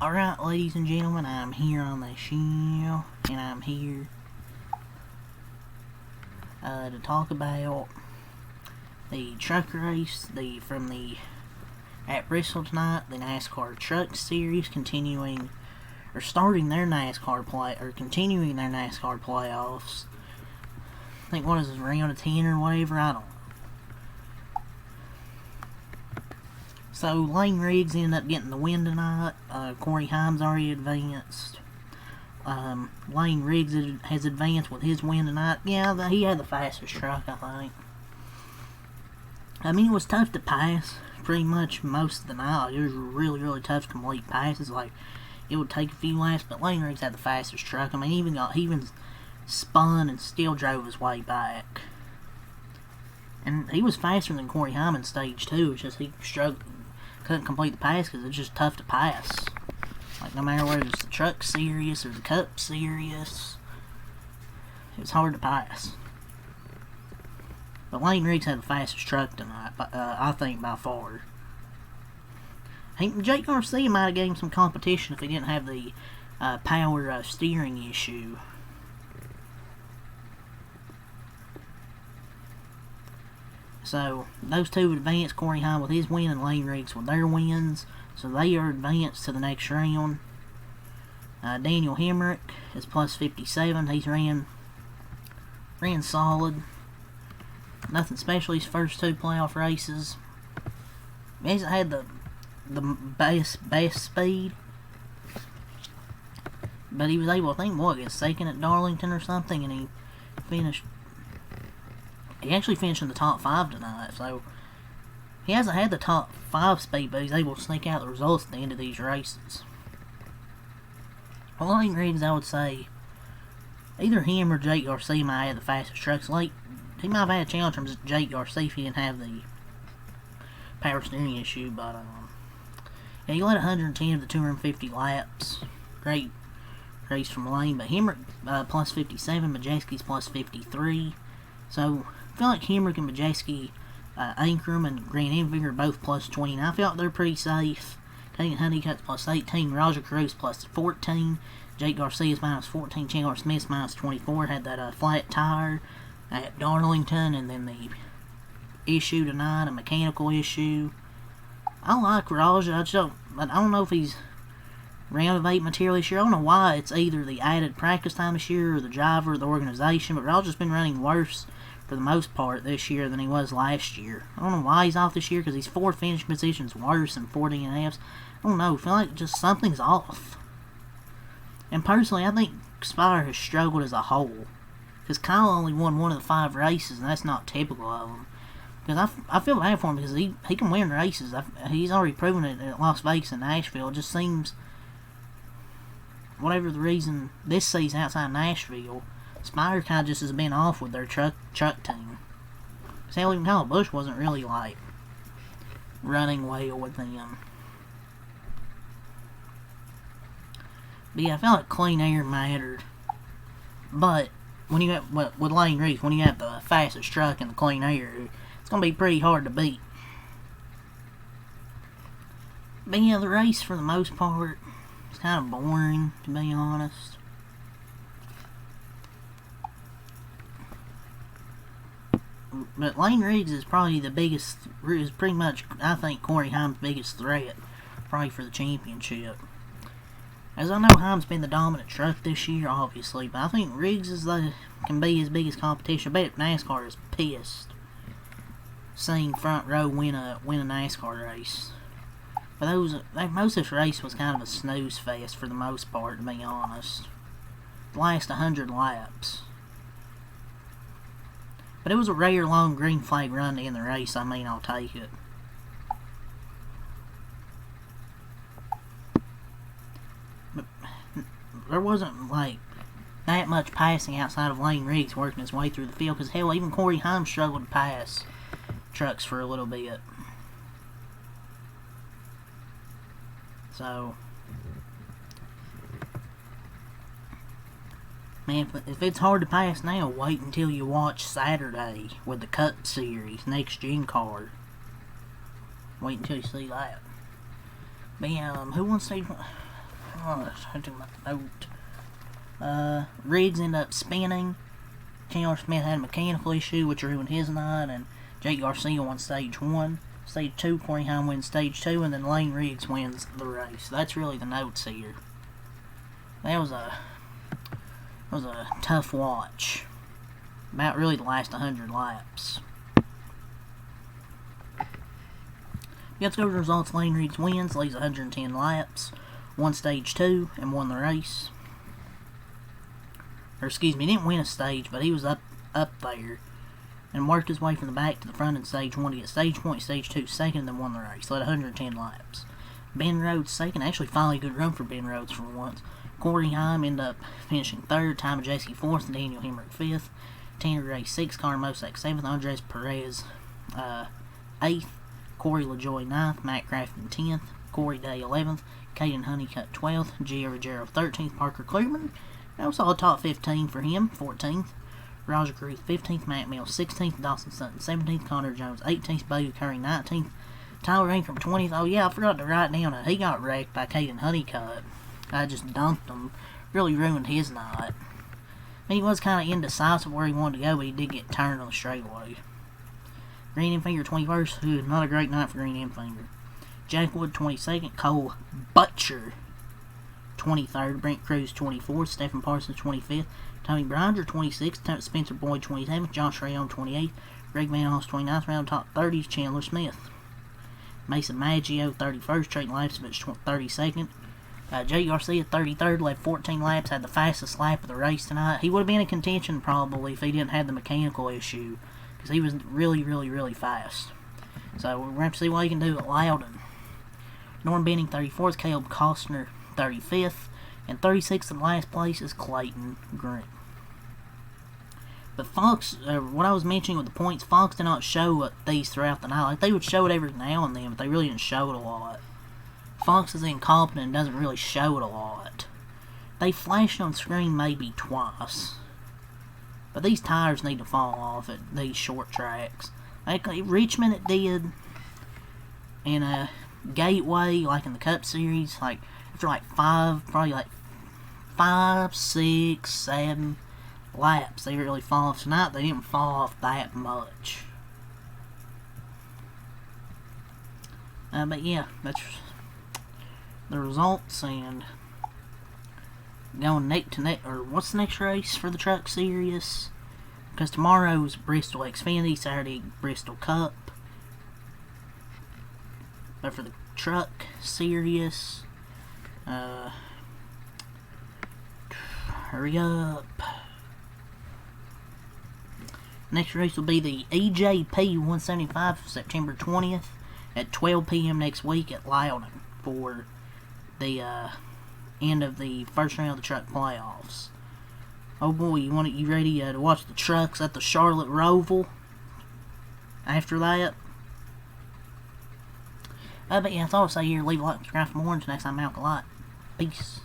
Alright, ladies and gentlemen, I'm here on the show, and I'm here to talk about the truck race at Bristol tonight, the NASCAR Truck Series continuing their NASCAR playoffs. I think, what is this, round of 10 or whatever? I don't know. So, Lane Riggs ended up getting the win tonight. Corey Heim's already advanced. Lane Riggs has advanced with his win tonight. Yeah, he had the fastest truck, I think. I mean, it was tough to pass pretty much most of the night. It was really, really tough to complete passes. Like, it would take a few laps, but Lane Riggs had the fastest truck. I mean, he even spun and still drove his way back. And he was faster than Corey Heim in stage 2. It's just he couldn't complete the pass because it's just tough to pass. Like, no matter whether it's the Truck Series or the Cup Series, it was hard to pass. But Lane Riggs had the fastest truck tonight, I think, by far. Jake Garcia might have gave him some competition if he didn't have the power steering issue. So, those two advanced, Corey Heim with his win and Lane Riggs with their wins. So, they are advanced to the next round. Daniel Hemrick is plus 57. He's ran solid. Nothing special his first two playoff races. He hasn't had the best speed. But he was able, I think, get second at Darlington or something, and he actually finished in the top 5 tonight, so he hasn't had the top 5 speed, but he's able to sneak out the results at the end of these races. Well, Lane Riggs, I would say, either him or Jake Garcia might have the fastest trucks. He might have had a challenge from Jake Garcia if he didn't have the power steering issue, but yeah, he led 110 of the 250 laps. Great race from Lane, but Hemrick plus 57, Majeski's plus 53. So, I feel like Hemrick and Majeski, Ankrum and Grant Enfinger are both plus 29. I feel like they're pretty safe. Caden Honeycutt's plus 18, Roger Cruz plus 14, Jake Garcia's minus 14, Chandler Smith's minus 24. Had that flat tire at Darlington, and then the issue tonight, a mechanical issue. I like Raja. I don't know if he's round of 8 material this year. I don't know why it's either the added practice time this year or the driver or the organization, but Raja's been running worse for the most part this year than he was last year. I don't know why he's off this year, because he's 4 finishing positions worse than 40 DNFs. I don't know. I feel like just something's off. And personally, I think Spire has struggled as a whole, because Kyle only won 1 of the 5 races, and that's not typical of him. Because I feel bad for him, because he can win races. He's already proven it at Las Vegas and Nashville. It just seems, whatever the reason, this season outside Nashville, Spire kind of just has been off with their truck team. Because hell, even Kyle Busch wasn't really, like, running well with them. But yeah, I felt like clean air mattered. But when you have, with Lane Riggs, when you have the fastest truck and the clean air, it's going to be pretty hard to beat. But yeah, the race, for the most part, it's kind of boring, to be honest. But Lane Riggs is probably pretty much, I think, Corey Heim's biggest threat, probably for the championship. As I know, Heim's been the dominant truck this year, obviously, but I think Riggs can be his biggest competition. I bet NASCAR is pissed seeing Front Row win a NASCAR race. But most of this race was kind of a snooze fest for the most part, to be honest. The last 100 laps. But it was a rare long green flag run to end the race. I mean, I'll take it. But there wasn't, like, that much passing outside of Lane Riggs working his way through the field. Because, hell, even Corey Heim struggled to pass trucks for a little bit. So, man, if it's hard to pass now, wait until you watch Saturday with the Cup Series, next gen card. Wait until you see that. But yeah, who wants to I took my note. Riggs ended up spinning. Chandler Smith had a mechanical issue, which ruined his night, and Jake Garcia won stage 1. Stage 2, Corey Heim wins stage 2, and then Lane Riggs wins the race. That's really the notes here. That was a tough watch. About really the last 100 laps. Let's go to the results. Lane Riggs wins, leads 110 laps, won stage 2, and won the race. Or excuse me, he didn't win a stage, but he was up there. And worked his way from the back to the front in stage 1 to get stage point, stage 2 second, and then won the race. Led 110 laps. Ben Rhodes second. Actually, finally a good run for Ben Rhodes for once. Corey Heim ended up finishing third. Time of Jesse fourth, and Daniel Hemrick fifth. Tanner Gray sixth. Connor Mosack seventh. Andres Perez eighth. Corey LaJoy ninth. Matt Crafton 10th. Corey Day 11th. Caden Honeycutt 12th. Gio Ruggiero 13th. Parker Kluberman, that was all top 15 for him, 14th. Roger Cruz 15th. Matt Mills 16th. Dawson Sutton 17th. Connor Jones 18th. Bodie Curry 19th. Tyler Ingram 20th. Oh yeah, I forgot to write down that he got wrecked by Caden Honeycutt. I just dunked him. Really ruined his night. He was kind of indecisive where he wanted to go, but he did get turned on the straightaway. Green Enfinger 21st. Not a great night for Green Enfinger. Jack Wood 22nd. Cole Butcher 23rd. Brent Cruz 24th. Stephen Parsons 25th. Tony Brinder 26th. Spencer Boyd 27th. Josh Rayon 28th. Greg Van Hoss 29th. Round top 30s. Chandler Smith. Mason Maggio 31st. Trayton Lapsovich 32nd. Jake Garcia 33rd. Led 14 laps. Had the fastest lap of the race tonight. He would have been in contention probably if he didn't have the mechanical issue, because he was really fast. So we're going to have to see what he can do at Loudon. Norm Benning 34th. Caleb Costner 35th. And 36th in last place is Clayton Green. But Fox, what I was mentioning with the points, Fox did not show these throughout the night. Like, they would show it every now and then, but they really didn't show it a lot. Fox is incompetent and doesn't really show it a lot. They flashed on screen maybe twice. But these tires need to fall off at these short tracks. Like Richmond, it did. And Gateway, like in the Cup Series, like after like probably 5, 6, 7 laps, they really fall off. Tonight, they didn't fall off that much. But yeah, that's the results, and going neck to neck, or what's the next race for the Truck Series? Because tomorrow's Bristol Xfinity, Saturday Bristol Cup. But for the Truck Series, hurry up. Next race will be the EJP 175, September 20th at 12 p.m. next week at Loudon for the end of the first round of the truck playoffs. Oh boy, you ready to watch the trucks at the Charlotte Roval after that? But yeah, that's all I'll say here. Leave a like, subscribe for more. Until next time, I'm out a lot. Peace.